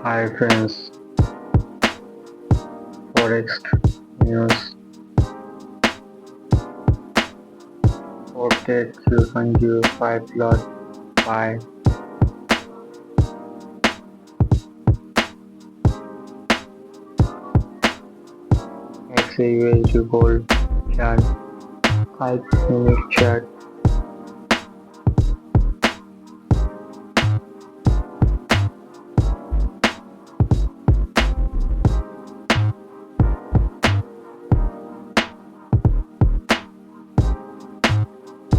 Hi friends, Forex news quoted 0.05 lot by XAUUSD gold chart 5-minute chart.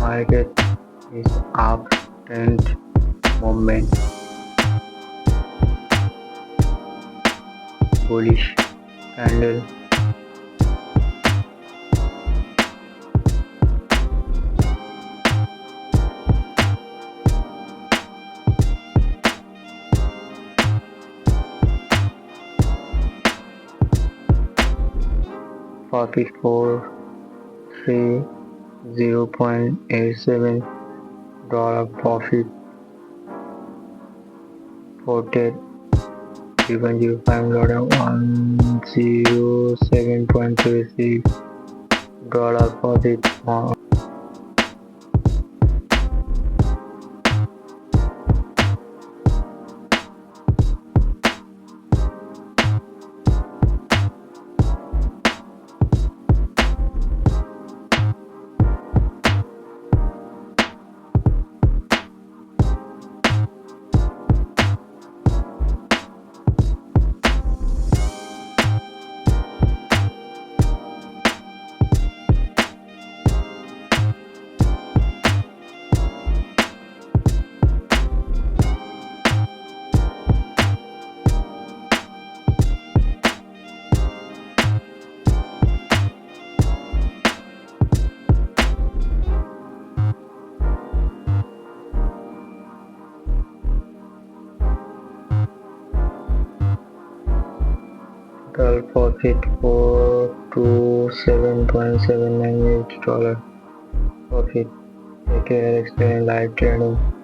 Market is uptrend movement, bullish candle, profit for 0.87 dollar profit quoted 3.05 dollar 107.36 dollar profit on total profit for $27.798 profit. Alex Tradring live trading.